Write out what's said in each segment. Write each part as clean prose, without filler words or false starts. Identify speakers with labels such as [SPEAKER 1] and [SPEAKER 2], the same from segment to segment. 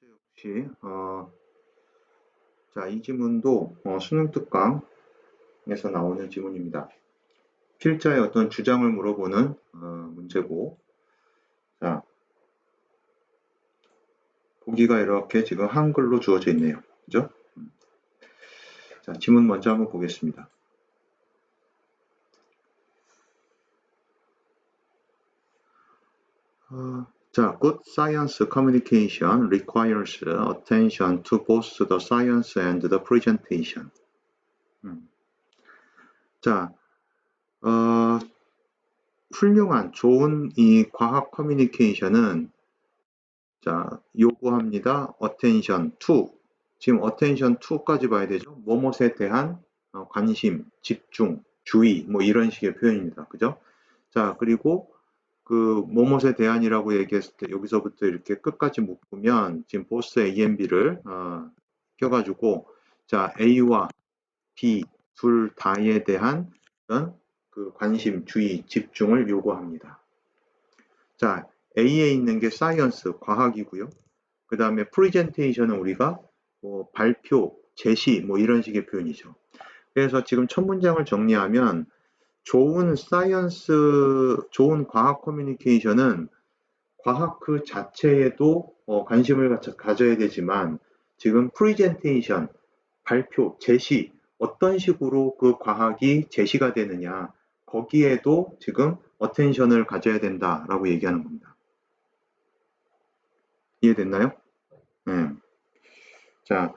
[SPEAKER 1] 역시 자, 이 지문도 수능 특강에서 나오는 지문입니다. 필자의 어떤 주장을 물어보는 문제고, 자, 보기가 이렇게 지금 한글로 주어져 있네요. 그죠? 자, 지문 먼저 한번 보겠습니다. 자, good science communication requires attention to both the science and the presentation. 자, 훌륭한, 좋은 이 과학 커뮤니케이션은 자, 요구합니다. attention to. 지금 attention to까지 봐야 되죠. 뭐뭇에 대한 관심, 집중, 주의, 뭐 이런 식의 표현입니다. 그죠? 자, 그리고 그 뭐뭇에 대한이라고 얘기했을 때 여기서부터 이렇게 끝까지 묶으면 지금 보스 A and B를 껴가지고 자, A와 B 둘 다에 대한 그 관심, 주의, 집중을 요구합니다. 자, A에 있는 게 사이언스, 과학이고요. 그 다음에 프리젠테이션은 우리가 뭐 발표, 제시 뭐 이런 식의 표현이죠. 그래서 지금 첫 문장을 정리하면 좋은 사이언스, 좋은 과학 커뮤니케이션은 과학 그 자체에도 관심을 가져야 되지만 지금 프리젠테이션, 발표, 제시 어떤 식으로 그 과학이 제시가 되느냐 거기에도 지금 어텐션을 가져야 된다라고 얘기하는 겁니다. 이해됐나요? 네. 자,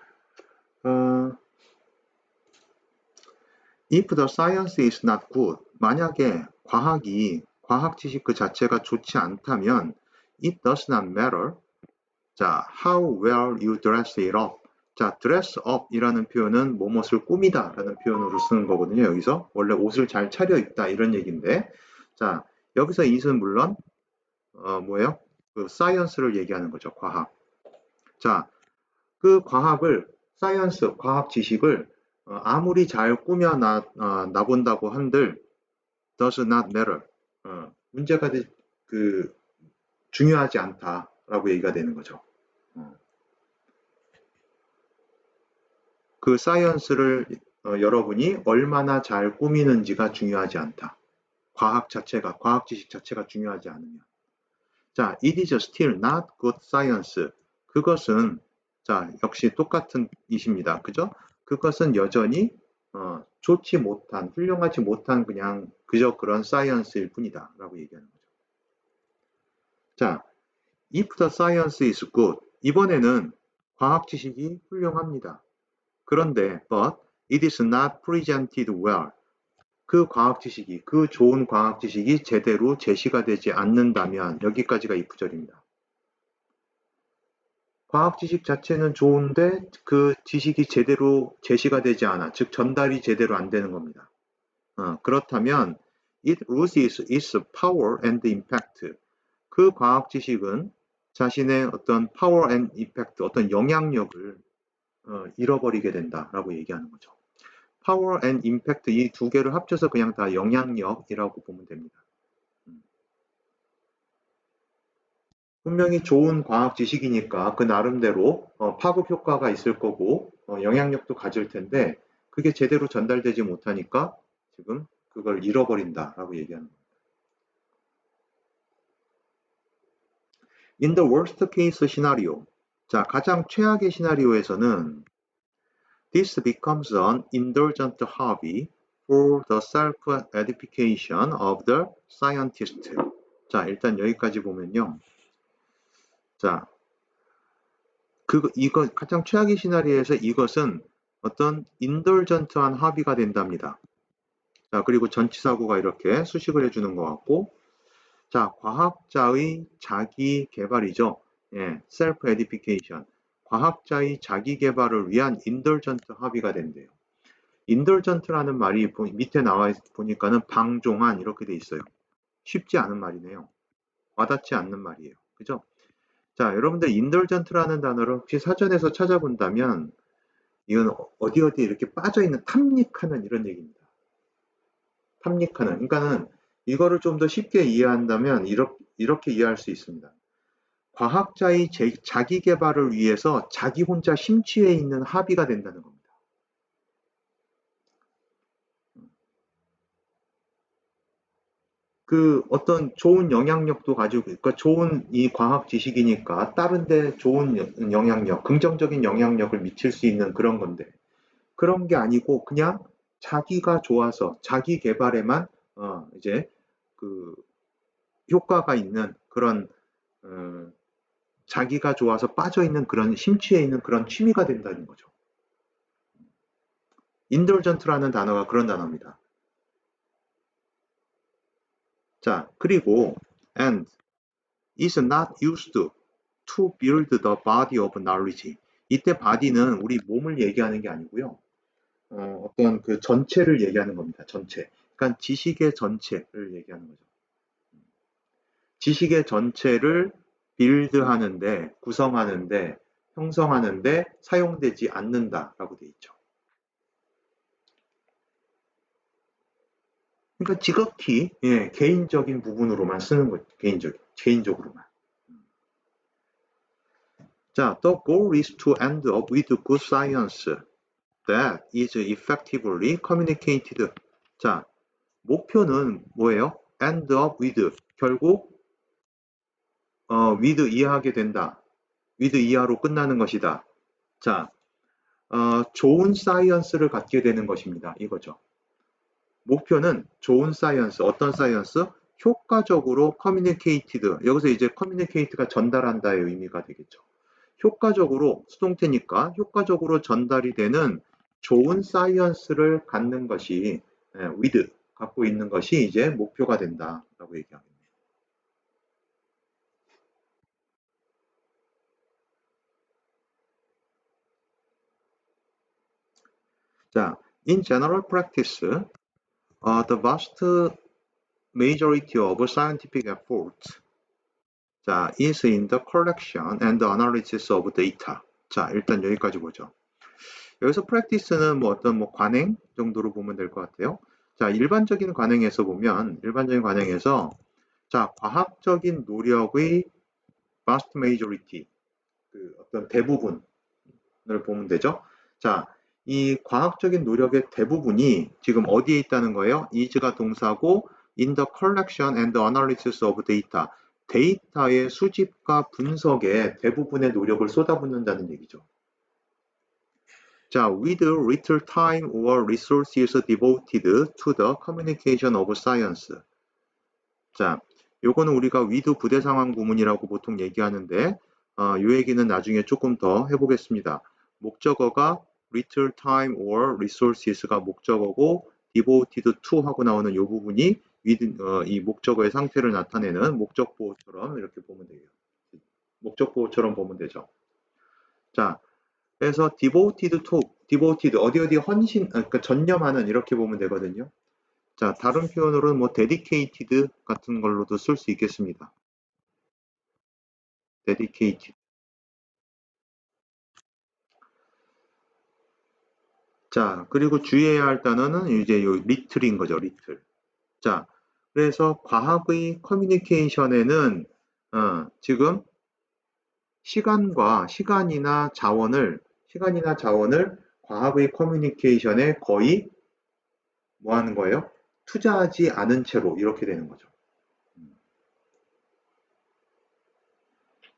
[SPEAKER 1] if the science is not good, 만약에 과학 지식 그 자체가 좋지 않다면 it does not matter. 자, how well you dress it up. 자, dress up 이라는 표현은 뭐뭇을 꾸미다 라는 표현으로 쓰는 거거든요. 여기서 원래 옷을 잘 차려입다 이런 얘기인데 자, 여기서 it은 물론 뭐예요? 그 science를 얘기하는 거죠. 과학. 자, 그 과학을 사이언스, 과학 지식을 아무리 잘 꾸며 나본다고 한들 does not matter. 문제가 그 중요하지 않다라고 얘기가 되는 거죠. 그 사이언스를 여러분이 얼마나 잘 꾸미는지가 중요하지 않다. 과학 지식 자체가 중요하지 않으면. 자, it is still not good science. 그것은 자, 역시 똑같은 이십니다. 그죠? 그것은 여전히 좋지 못한, 훌륭하지 못한 그냥 그저 그런 사이언스일 뿐이다. 라고 얘기하는 거죠. 자, if the science is good. 이번에는 과학 지식이 훌륭합니다. 그런데 but it is not presented well. 그 과학 지식이, 그 좋은 과학 지식이 제대로 제시가 되지 않는다면 여기까지가 if 절입니다. 과학 지식 자체는 좋은데 그 지식이 제대로 제시가 되지 않아. 즉 전달이 제대로 안 되는 겁니다. 그렇다면 it loses its power and impact. 그 과학 지식은 자신의 어떤 power and impact, 어떤 영향력을 잃어버리게 된다라고 얘기하는 거죠. power and impact 이 두 개를 합쳐서 그냥 다 영향력이라고 보면 됩니다. 분명히 좋은 과학 지식이니까 그 나름대로 파급 효과가 있을 거고 영향력도 가질 텐데 그게 제대로 전달되지 못하니까 지금 그걸 잃어버린다라고 얘기하는 겁니다. In the worst case scenario, 자 가장 최악의 시나리오에서는 this becomes an indulgent hobby for the self-edification of the scientist. 자 일단 여기까지 보면요. 자 이거 가장 최악의 시나리오에서 이것은 어떤 인돌전트한 합의가 된답니다. 자, 그리고 전치사구가 이렇게 수식을 해주는 것 같고, 자, 과학자의 자기 개발이죠. 예, self edification. 과학자의 자기 개발을 위한 인돌전트 합의가 된대요. 인돌전트라는 말이 밑에 나와 보니까는 방종한 이렇게 돼 있어요. 쉽지 않은 말이네요. 와닿지 않는 말이에요. 그죠? 자, 여러분들 인돌전트라는 단어를 혹시 사전에서 찾아본다면 이건 어디 이렇게 빠져있는 탐닉하는 이런 얘기입니다. 탐닉하는. 그러니까는 이거를 좀 더 쉽게 이해한다면 이렇게 이해할 수 있습니다. 과학자의 자기 개발을 위해서 자기 혼자 심취해 있는 합의가 된다는 겁니다. 그 어떤 좋은 영향력도 가지고, 그러니까 좋은 이 과학 지식이니까 다른데 좋은 영향력, 긍정적인 영향력을 미칠 수 있는 그런 건데, 그런 게 아니고 그냥 자기가 좋아서 자기 개발에만 이제 그 효과가 있는 그런 어, 자기가 좋아서 빠져 있는 그런 심취해 있는 그런 취미가 된다는 거죠. 인돌전트라는 단어가 그런 단어입니다. 자, 그리고 and is not used to build the body of knowledge. 이때 body는 우리 몸을 얘기하는 게 아니고요. 어떤 그 전체를 얘기하는 겁니다. 전체. 그러니까 지식의 전체를 얘기하는 거죠. 지식의 전체를 빌드하는데, 구성하는데, 형성하는데 사용되지 않는다라고 돼 있죠. 그러니까 지극히 개인적인 부분으로만 쓰는 거죠. 개인적으로만. 자, the goal is to end up with good science that is effectively communicated. 자, 목표는 뭐예요? end up with. 결국 with 이해하게 된다. with 이하로 끝나는 것이다. 자, 좋은 사이언스를 갖게 되는 것입니다. 이거죠. 목표는 좋은 사이언스, 어떤 사이언스? 효과적으로 커뮤니케이티드. 여기서 이제 커뮤니케이트가 전달한다의 의미가 되겠죠. 효과적으로, 수동태니까 효과적으로 전달이 되는 좋은 사이언스를 갖는 것이, with, 갖고 있는 것이 이제 목표가 된다라고 얘기합니다. 자, in general practice, the vast majority of scientific efforts 자, is in the collection and analysis of data. 자, 일단 여기까지 보죠. 여기서 practice는 뭐 어떤 뭐 관행 정도로 보면 될 것 같아요. 자, 일반적인 관행에서 보면, 일반적인 관행에서 자, 과학적인 노력의 vast majority, 그 어떤 대부분을 보면 되죠. 자, 이 과학적인 노력의 대부분이 지금 어디에 있다는 거예요? is가 동사고 in the collection and analysis of data. 데이터의 수집과 분석에 대부분의 노력을 쏟아붓는다는 얘기죠. 자, with little time or resources devoted to the communication of science. 자, 요거는 우리가 with 부대 상황 구문이라고 보통 얘기하는데, 요 얘기는 나중에 조금 더 해보겠습니다. 목적어가 little time or resources가 목적어고, devoted to 하고 나오는 요 부분이 with, 이 목적어의 상태를 나타내는 목적보호처럼 이렇게 보면 돼요. 목적보호처럼 보면 되죠. 자, 그래서 devoted to, devoted 어디 헌신, 그러니까 전념하는 이렇게 보면 되거든요. 자, 다른 표현으로는 뭐 dedicated 같은 걸로도 쓸 수 있겠습니다. dedicated. 자, 그리고 주의해야 할 단어는 이제 요 little인 거죠, little. 자, 그래서 과학의 커뮤니케이션에는 지금 시간이나 자원을 과학의 커뮤니케이션에 거의 뭐 하는 거예요? 투자하지 않은 채로 이렇게 되는 거죠.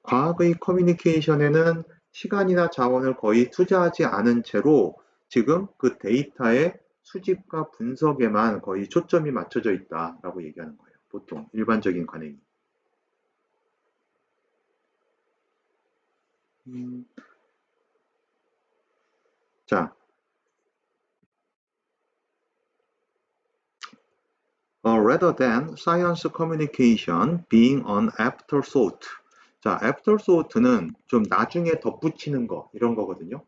[SPEAKER 1] 과학의 커뮤니케이션에는 시간이나 자원을 거의 투자하지 않은 채로 지금 그 데이터의 수집과 분석에만 거의 초점이 맞춰져 있다라고 얘기하는 거예요. 보통 일반적인 관행이. 자, rather than science communication being an afterthought. 자, afterthought는 좀 나중에 덧붙이는 거 이런 거거든요.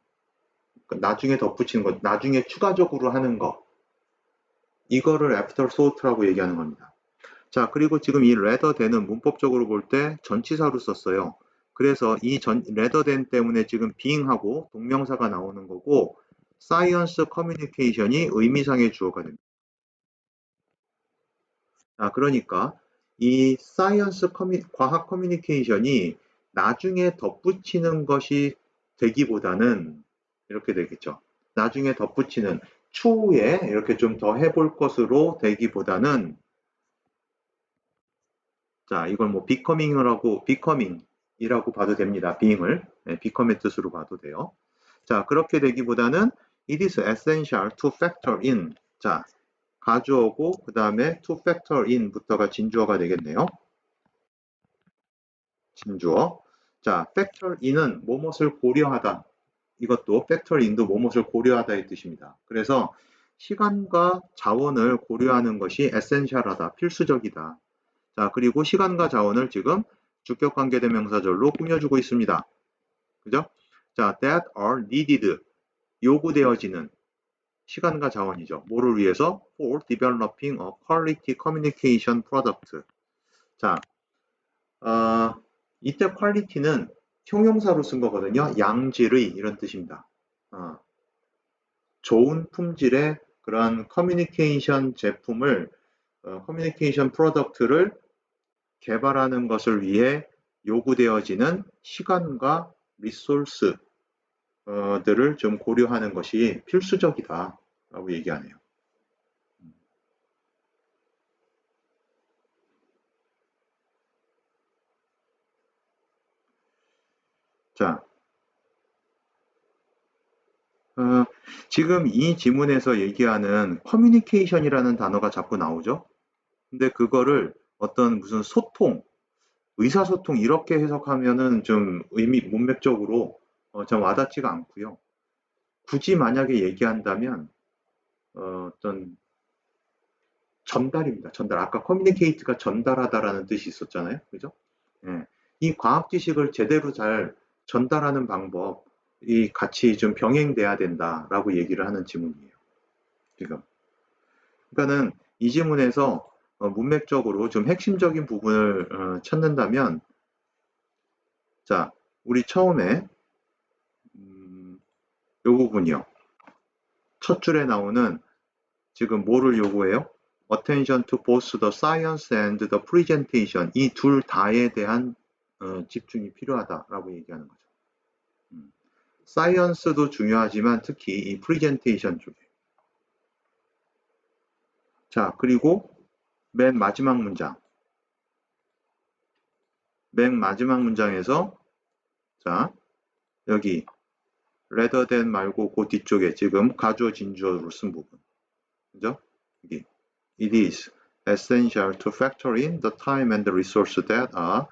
[SPEAKER 1] 나중에 덧붙이는 거, 나중에 추가적으로 하는 거. 이거를 afterthought라고 얘기하는 겁니다. 자, 그리고 지금 이 rather than은 문법적으로 볼 때 전치사로 썼어요. 그래서 이 rather than 때문에 지금 being하고 동명사가 나오는 거고 science communication이 의미상의 주어가 됩니다. 자, 그러니까 이 과학 커뮤니케이션이 나중에 덧붙이는 것이 되기보다는 이렇게 되겠죠. 나중에 덧붙이는 추후에 이렇게 좀 더 해볼 것으로 되기보다는 자, 이걸 뭐 becoming이라고 봐도 됩니다. being을. 네, become의 뜻으로 봐도 돼요. 자, 그렇게 되기보다는 it is essential to factor in. 자, 가주어고 그 다음에 to factor in부터가 진주어가 되겠네요. 진주어. 자, factor in은 뭐뭇을 고려하다. 이것도 factor in도 뭐뭇을 고려하다의 뜻입니다. 그래서 시간과 자원을 고려하는 것이 essential하다, 필수적이다. 자, 그리고 시간과 자원을 지금 주격관계대명사절로 꾸며주고 있습니다. 그죠? 자, that are needed. 요구되어지는 시간과 자원이죠. 뭐를 위해서? For developing a quality communication product. 자, 이때 quality는 형용사로 쓴 거거든요. 양질의 이런 뜻입니다. 좋은 품질의 그러한 커뮤니케이션 제품을, 커뮤니케이션 프로덕트를 개발하는 것을 위해 요구되어지는 시간과 리소스들을 좀 고려하는 것이 필수적이다 라고 얘기하네요. 자, 지금 이 지문에서 얘기하는 커뮤니케이션이라는 단어가 자꾸 나오죠. 근데 그거를 어떤 무슨 소통, 의사소통 이렇게 해석하면은 좀 문맥적으로 좀 와닿지가 않고요. 굳이 만약에 얘기한다면 어떤 전달입니다. 전달. 아까 커뮤니케이트가 전달하다라는 뜻이 있었잖아요. 그죠? 예. 이 과학 지식을 제대로 잘 전달하는 방법이 같이 좀 병행돼야 된다라고 얘기를 하는 지문이에요. 지금. 그러니까는 이 지문에서 문맥적으로 좀 핵심적인 부분을 찾는다면, 자, 우리 처음에 이 부분이요. 첫 줄에 나오는 지금 뭐를 요구해요? Attention to both the science and the presentation. 이 둘 다에 대한 집중이 필요하다라고 얘기하는 거죠. 사이언스도 중요하지만 특히 이 프리젠테이션 쪽에. 자, 그리고 맨 마지막 문장. 맨 마지막 문장에서 자, 여기 rather than 말고 그 뒤쪽에 지금 가주어 진주어로 쓴 부분. 그죠? 여기 it is essential to factor in the time and the resources that are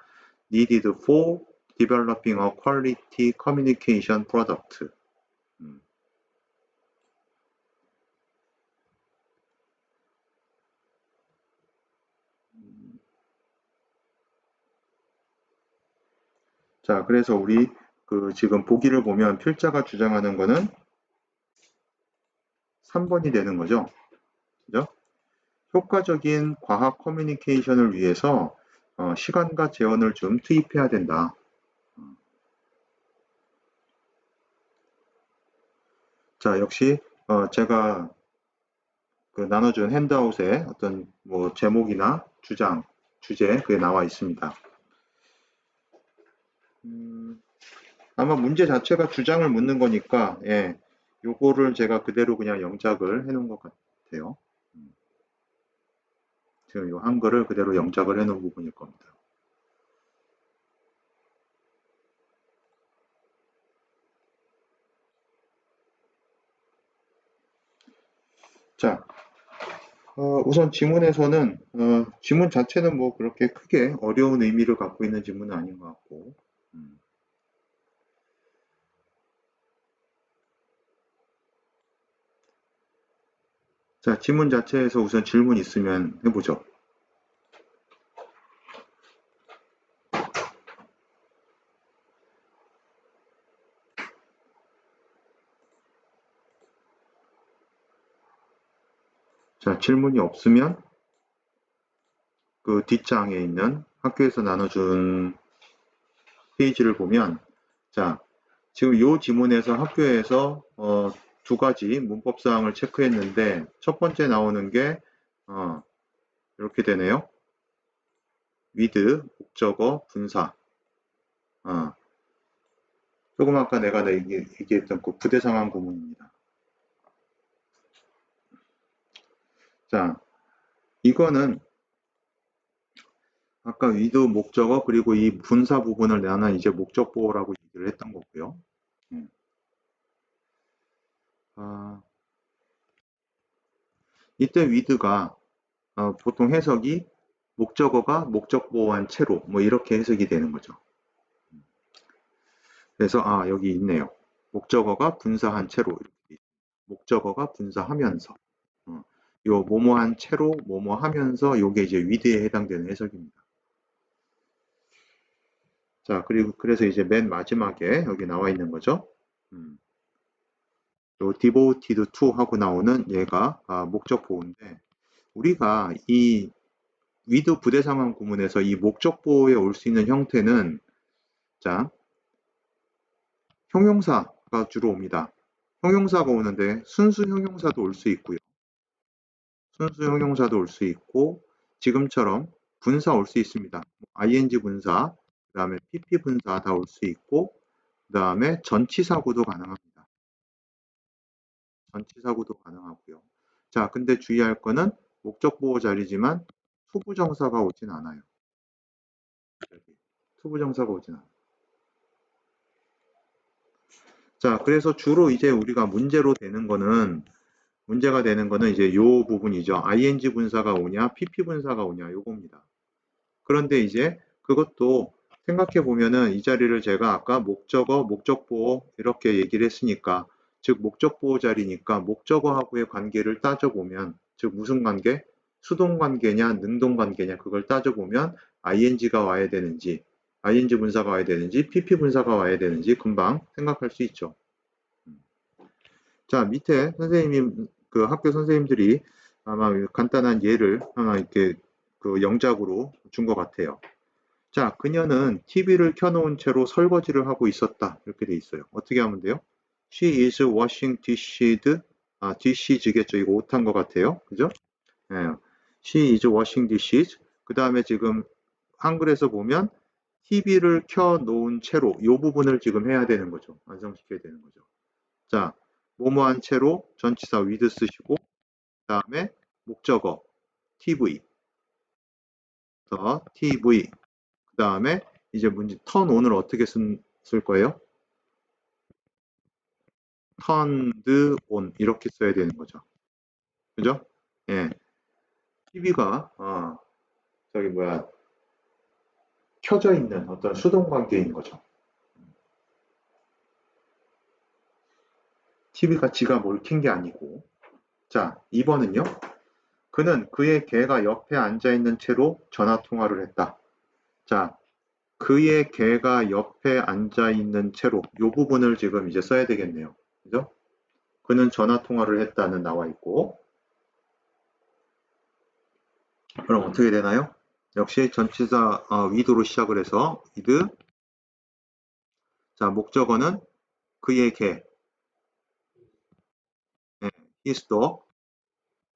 [SPEAKER 1] needed for developing a quality communication product. 자, 그래서 우리 그 지금 보기를 보면 필자가 주장하는 거는 3번이 되는 거죠. 그죠? 효과적인 과학 커뮤니케이션을 위해서 시간과 재원을 좀 투입해야 된다. 자, 역시 제가 그 나눠준 핸드아웃에 어떤 뭐 제목이나 주장, 주제 그게 나와 있습니다. 아마 문제 자체가 주장을 묻는 거니까 예, 요거를 제가 그대로 그냥 영작을 해놓은 것 같아요. 지금 요 한글을 그대로 영작을 해놓은 부분일 겁니다. 자, 우선 지문에서는 지문 자체는 뭐 그렇게 크게 어려운 의미를 갖고 있는 지문은 아닌 것 같고 자, 지문 자체에서 우선 질문 있으면 해보죠. 자, 질문이 없으면 그 뒷장에 있는 학교에서 나눠준 페이지를 보면 자, 지금 이 지문에서 학교에서 두 가지 문법 사항을 체크했는데 첫 번째 나오는 게 이렇게 되네요. with 목적어 분사 조금 아까 내가 얘기했던 그 부대 상황 구문입니다. 자, 이거는 아까 위드 목적어 그리고 이 분사 부분을 나는 이제 목적 보호라고 얘기를 했던 거고요. 이때 with가 보통 해석이 목적어가 목적 보호한 채로 뭐 이렇게 해석이 되는 거죠. 그래서 여기 있네요. 목적어가 분사한 채로 이렇게 목적어가 분사하면서 요 뭐뭐한 채로 뭐뭐 하면서 요게 이제 with에 해당되는 해석입니다. 자, 그리고 그래서 이제 맨 마지막에 여기 나와 있는 거죠. 요 devoted to 하고 나오는 얘가 목적 보호인데 우리가 이 with 부대 상황 구문에서 이 목적 보호에 올 수 있는 형태는 자, 형용사가 주로 옵니다. 형용사가 오는데 순수 형용사도 올 수 있고요. 순수 형용사도 올 수 있고 지금처럼 분사 올 수 있습니다. ing 분사, 그 다음에 pp 분사 다 올 수 있고 그 다음에 전치사구도 가능합니다. 전치사구도 가능하고요. 자, 근데 주의할 거는 목적 보호 자리지만 투부정사가 오진 않아요. 투부정사가 오진 않아요. 자, 그래서 주로 이제 우리가 문제가 되는 거는 이제 요 부분이죠. ing 분사가 오냐, pp 분사가 오냐, 요겁니다. 그런데 이제 그것도 생각해 보면은 이 자리를 제가 아까 목적어, 목적보호 이렇게 얘기를 했으니까 즉 목적보호 자리니까 목적어하고의 관계를 따져보면 즉 무슨 관계? 수동 관계냐, 능동 관계냐 그걸 따져보면 ing가 와야 되는지 ing 분사가 와야 되는지 pp 분사가 와야 되는지 금방 생각할 수 있죠. 자, 밑에 선생님이 그 학교 선생님들이 아마 간단한 예를 하나 이렇게 그 영작으로 준 것 같아요. 자, 그녀는 TV를 켜놓은 채로 설거지를 하고 있었다. 이렇게 돼 있어요. 어떻게 하면 돼요? She is washing dishes. dishes겠죠. 이거 오타인 것 같아요. 그죠? 예. She is washing dishes. 그 다음에 지금 한글에서 보면 TV를 켜놓은 채로 이 부분을 지금 해야 되는 거죠. 완성시켜야 되는 거죠. 자, 뭐뭐한 채로 전치사 with 쓰시고 그 다음에 목적어 TV TV 그 다음에 이제 문제 turn on을 어떻게 쓸 거예요? turned on 이렇게 써야 되는 거죠. 그죠? 예. TV가 저기 뭐야 켜져 있는 어떤 수동 관계인 거죠. TV가 지가 뭘 킨 게 아니고. 자, 2번은요. 그는 그의 개가 옆에 앉아 있는 채로 전화 통화를 했다. 자, 그의 개가 옆에 앉아 있는 채로 이 부분을 지금 이제 써야 되겠네요. 그죠? 그는 전화 통화를 했다는 나와 있고 그럼 어떻게 되나요? 역시 전치사 with로 시작을 해서 with 자 목적어는 그의 개 his dog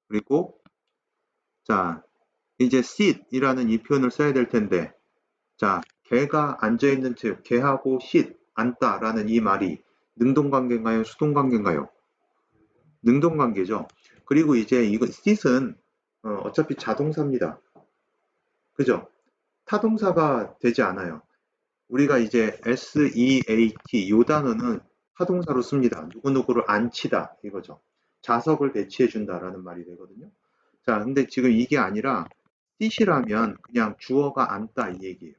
[SPEAKER 1] 그리고 자 이제 sit이라는 이 표현을 써야 될 텐데 자 개가 앉아있는 채 개하고 sit 앉다라는 이 말이 능동관계인가요? 수동관계인가요? 능동관계죠. 그리고 이제 이거 sit은 어차피 자동사입니다. 그죠? 타동사가 되지 않아요. 우리가 이제 SEAT 요 단어는 타동사로 씁니다. 누구누구를 앉히다 이거죠. 자석을 배치해 준다라는 말이 되거든요. 자, 근데 지금 이게 아니라 sit이라면 그냥 주어가 앉다 이 얘기예요.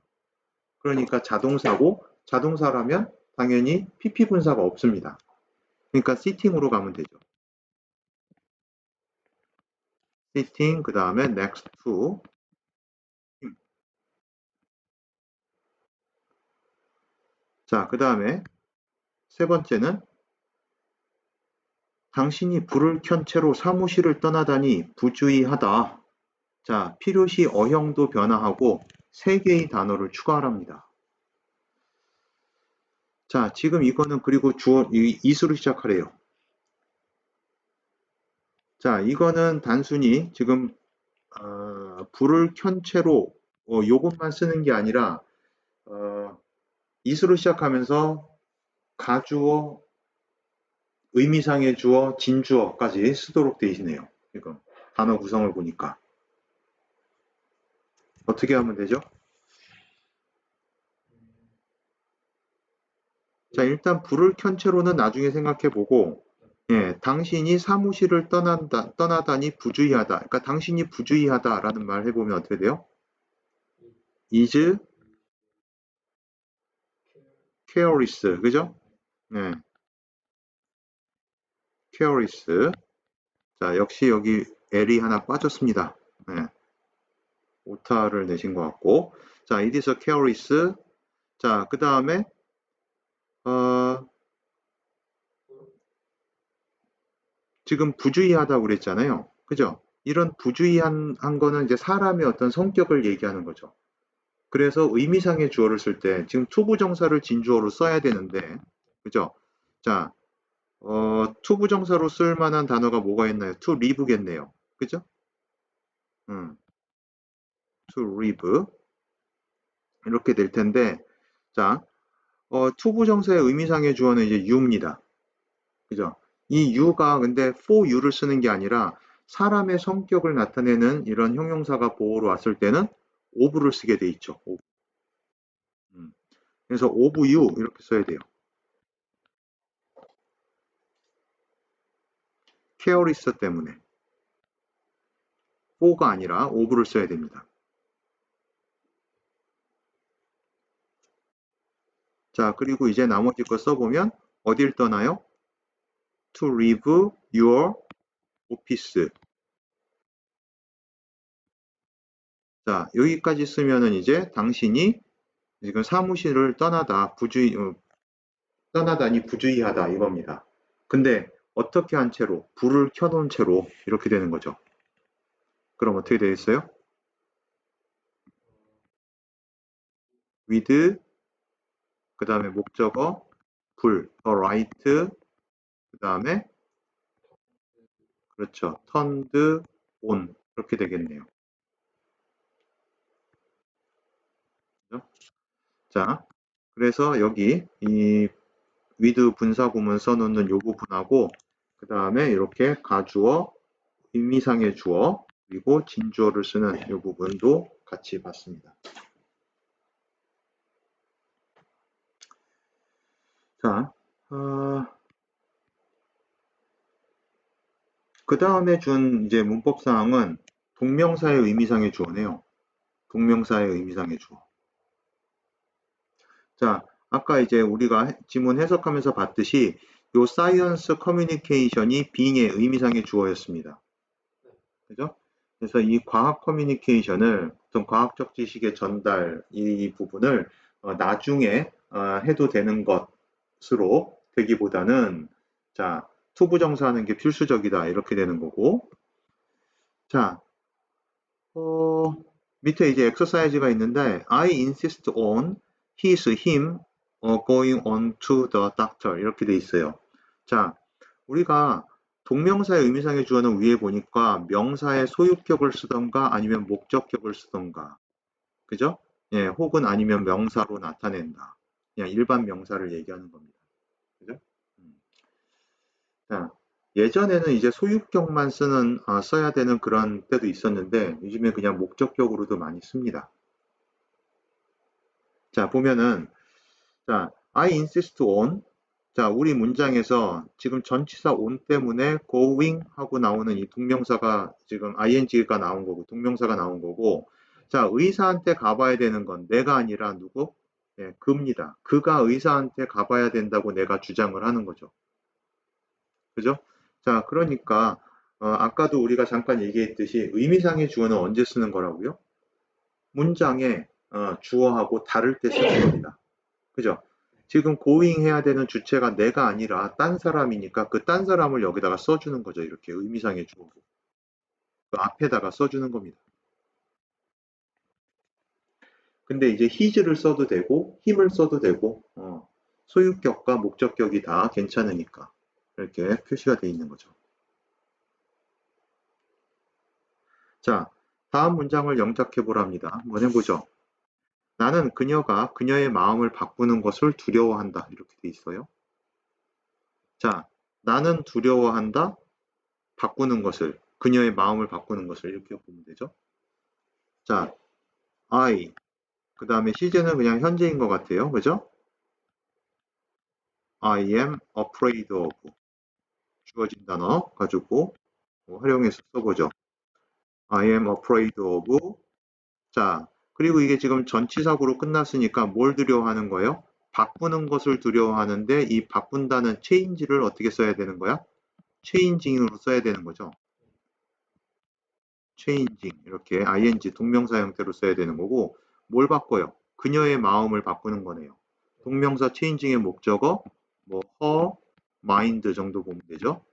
[SPEAKER 1] 그러니까 자동사고 자동사라면 당연히 PP 분사가 없습니다. 그러니까 sitting으로 가면 되죠. sitting 그 다음에 next to 자, 그 다음에 세 번째는 당신이 불을 켠 채로 사무실을 떠나다니 부주의하다. 자, 필요시 어형도 변화하고 세 개의 단어를 추가합니다. 자, 지금 이거는 그리고 주어 이수로 시작하래요. 자, 이거는 단순히 지금 불을 켠 채로 요것만 쓰는 게 아니라 is로 시작하면서 가주어, 의미상의 주어, 진주어까지 쓰도록 되어 있네요. 지금 단어 구성을 보니까. 어떻게 하면 되죠? 자, 일단 불을 켠 채로는 나중에 생각해 보고, 예, 당신이 사무실을 떠나다니 부주의하다. 그러니까 당신이 부주의하다라는 말 해보면 어떻게 돼요? is careless. 그죠? 네, careless. 자, 역시 여기 L이 하나 빠졌습니다. 네, 오타를 내신 것 같고. 자, it is careless. 자, 그 다음에, 어, 지금 부주의하다고 그랬잖아요. 그죠? 이런 부주의한 거는 이제 사람의 어떤 성격을 얘기하는 거죠. 그래서 의미상의 주어를 쓸 때 지금 투부정사를 진주어로 써야 되는데, 그죠? 자, 투부정사로 쓸 만한 단어가 뭐가 있나요? to live겠네요. 그죠? to live. 이렇게 될 텐데, 자, 투부정사의 의미상의 주어는 이제 you입니다. 그죠? 이 you가 근데 for you를 쓰는 게 아니라 사람의 성격을 나타내는 이런 형용사가 보어로 왔을 때는 of를 쓰게 돼 있죠. of. 그래서 of you 이렇게 써야 돼요. careless 때문에 for가 아니라 of를 써야 됩니다. 자, 그리고 이제 나머지 거 써보면 어딜 떠나요? to leave your office. 자, 여기까지 쓰면은 이제 당신이 지금 사무실을 떠나다니 부주의하다 이겁니다. 근데 어떻게 한 채로 불을 켜놓은 채로 이렇게 되는 거죠. 그럼 어떻게 되겠어요? with 그 다음에 목적어 불 a light 그 다음에 그렇죠 turned on 이렇게 되겠네요. 그렇죠? 자, 그래서 여기 이 with 분사구문 써놓는 요 부분하고 그 다음에 이렇게 가주어 의미상의 주어 그리고 진주어를 쓰는 이 부분도 같이 봤습니다. 자, 그 다음에 준 이제 문법 사항은 동명사의 의미상의 주어네요. 동명사의 의미상의 주어. 자, 아까 이제 우리가 지문 해석하면서 봤듯이 요 사이언스 커뮤니케이션이 being의 의미상의 주어였습니다. 그죠? 그래서 이 과학 커뮤니케이션을 어떤 과학적 지식의 전달 이 부분을 나중에 해도 되는 것으로 되기보다는 자 투부정사하는 게 필수적이다 이렇게 되는 거고 자 밑에 이제 엑서사이즈가 있는데 I insist on him going on to the doctor 이렇게 돼 있어요. 자 우리가 동명사의 의미상의 주어는 위에 보니까 명사의 소유격을 쓰던가 아니면 목적격을 쓰던가 그죠? 예, 혹은 아니면 명사로 나타낸다. 그냥 일반 명사를 얘기하는 겁니다. 그죠? 자, 예전에는 이제 소유격만 써야 되는 그런 때도 있었는데 요즘에 그냥 목적격으로도 많이 씁니다. 자, 보면은 자, I insist on 자, 우리 문장에서 지금 전치사 on 때문에 going 하고 나오는 이 동명사가 지금 ing가 나온 거고 동명사가 나온 거고 자, 의사한테 가봐야 되는 건 내가 아니라 누구? 네, 그입니다. 그가 의사한테 가봐야 된다고 내가 주장을 하는 거죠. 그죠? 자, 그러니까 아까도 우리가 잠깐 얘기했듯이 의미상의 주어는 언제 쓰는 거라고요? 문장에 주어하고 다를 때 쓰는 겁니다. 그죠? 지금 going 해야 되는 주체가 내가 아니라 딴 사람이니까 그 딴 사람을 여기다가 써주는 거죠. 이렇게 의미상의 주어로. 그 앞에다가 써주는 겁니다. 근데 이제 his를 써도 되고 him을 써도 되고 소유격과 목적격이 다 괜찮으니까 이렇게 표시가 되어 있는 거죠. 자, 다음 문장을 영작해 보랍니다. 한번 해보죠. 나는 그녀가 그녀의 마음을 바꾸는 것을 두려워한다. 이렇게 돼 있어요. 자, 나는 두려워한다. 바꾸는 것을, 그녀의 마음을 바꾸는 것을 이렇게 보면 되죠. 자, I. 그 다음에 시제는 그냥 현재인 것 같아요. 그죠? I am afraid of. 주어진 단어 가지고 활용해서 써보죠. I am afraid of. 자, 그리고 이게 지금 전치사구로 끝났으니까 뭘 두려워하는 거예요? 바꾸는 것을 두려워하는데 이 바꾼다는 change를 어떻게 써야 되는 거야? changing으로 써야 되는 거죠. changing 이렇게 ing 동명사 형태로 써야 되는 거고 뭘 바꿔요? 그녀의 마음을 바꾸는 거네요. 동명사 changing의 목적어 뭐 her mind 정도 보면 되죠.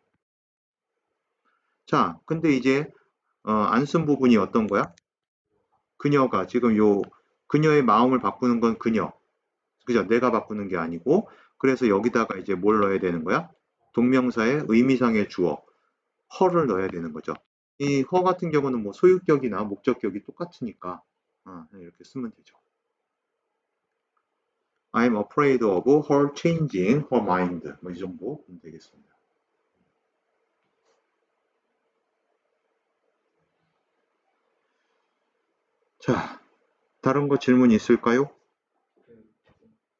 [SPEAKER 1] 자, 근데 이제 안 쓴 부분이 어떤 거야? 그녀가 지금 요 그녀의 마음을 바꾸는 건 그녀. 그죠? 내가 바꾸는 게 아니고 그래서 여기다가 이제 뭘 넣어야 되는 거야? 동명사의 의미상의 주어 her를 넣어야 되는 거죠. 이 her 같은 경우는 뭐 소유격이나 목적격이 똑같으니까 이렇게 쓰면 되죠. I'm afraid of her changing her mind. 뭐 이 정도 보면 되겠습니다. 자, 다른 거 질문 있을까요?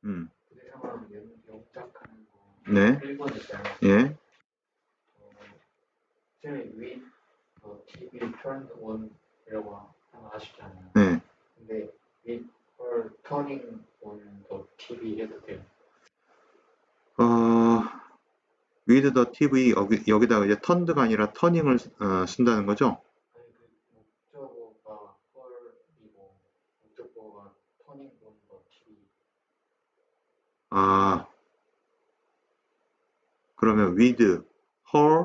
[SPEAKER 1] 음,
[SPEAKER 2] 부대 상황 영작하는 거
[SPEAKER 1] 네,
[SPEAKER 2] 1번 있잖아요.
[SPEAKER 1] 예,
[SPEAKER 2] 처음에 with TV turned on이라고 하면 아쉽잖아요.
[SPEAKER 1] 네.
[SPEAKER 2] 근데 with her turning on the TV 해도 돼요.
[SPEAKER 1] with the TV 여기다가 이제 turned가 아니라 turning을 쓴다는 거죠?
[SPEAKER 2] 아니 그 목적어가 her이고 목적어가 turning on the TV.
[SPEAKER 1] 아, 그러면 with her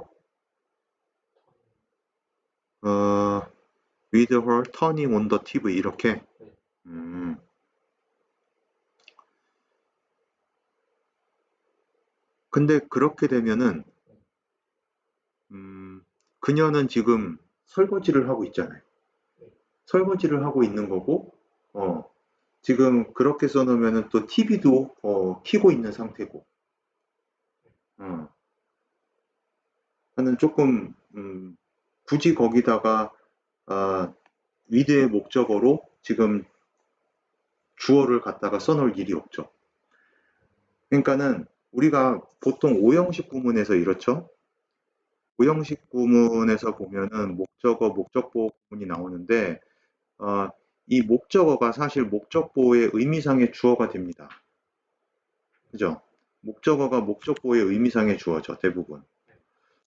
[SPEAKER 1] with her turning on the TV 이렇게.
[SPEAKER 2] 네.
[SPEAKER 1] 근데 그렇게 되면은 그녀는 지금 설거지를 하고 있잖아요. 설거지를 하고 있는 거고, 지금 그렇게 써놓으면은 또 TV도 켜고 있는 상태고, 하는 조금 굳이 거기다가 위드의 목적어로 지금 주어를 갖다가 써놓을 일이 없죠. 그러니까는 우리가 보통 오형식 구문에서 이렇죠. 오형식 구문에서 보면은 목적어, 목적보호 구문이 나오는데 이 목적어가 사실 목적보호의 의미상의 주어가 됩니다. 그죠? 목적어가 목적보호의 의미상의 주어죠, 대부분.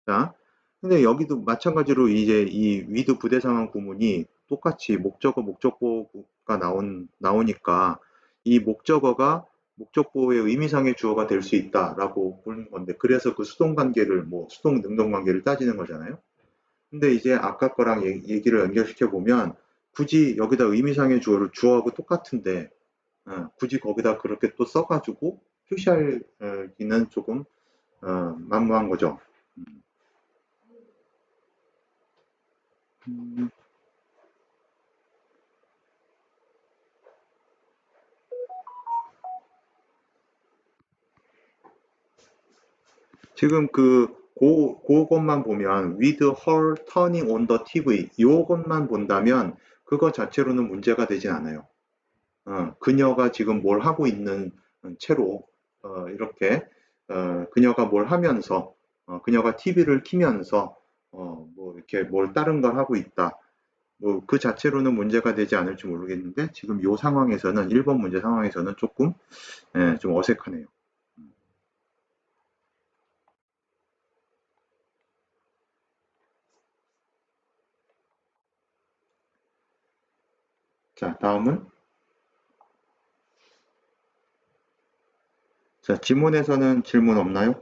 [SPEAKER 1] 자, 근데 여기도 마찬가지로 이제 이 위드 부대상황 구문이 똑같이 목적어, 목적보호가 나오니까 이 목적어가 목적보호의 의미상의 주어가 될 수 있다라고 보는 건데, 그래서 그 수동 관계를, 뭐, 수동 능동 관계를 따지는 거잖아요. 근데 이제 아까 거랑 얘기를 연결시켜 보면 굳이 여기다 의미상의 주어를 주어하고 똑같은데 굳이 거기다 그렇게 또 써가지고 표시하기는 조금 만무한 거죠. 지금 그것만 보면 with her turning on the TV 이것만 본다면 그거 자체로는 문제가 되진 않아요. 그녀가 지금 뭘 하고 있는 채로 이렇게 그녀가 뭘 하면서 그녀가 TV를 키면서 뭐 이렇게 뭘 다른 걸 하고 있다. 뭐 그 자체로는 문제가 되지 않을지 모르겠는데 지금 이 상황에서는 1번 문제 상황에서는 조금 좀 어색하네요. 자, 다음은 자, 지문에서는 질문 없나요?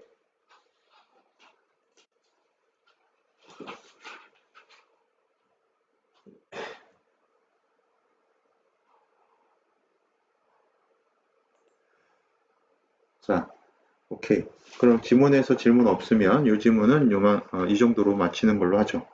[SPEAKER 1] 자, 오케이. 그럼 지문에서 질문 없으면 이 지문은 이 정도로 마치는 걸로 하죠.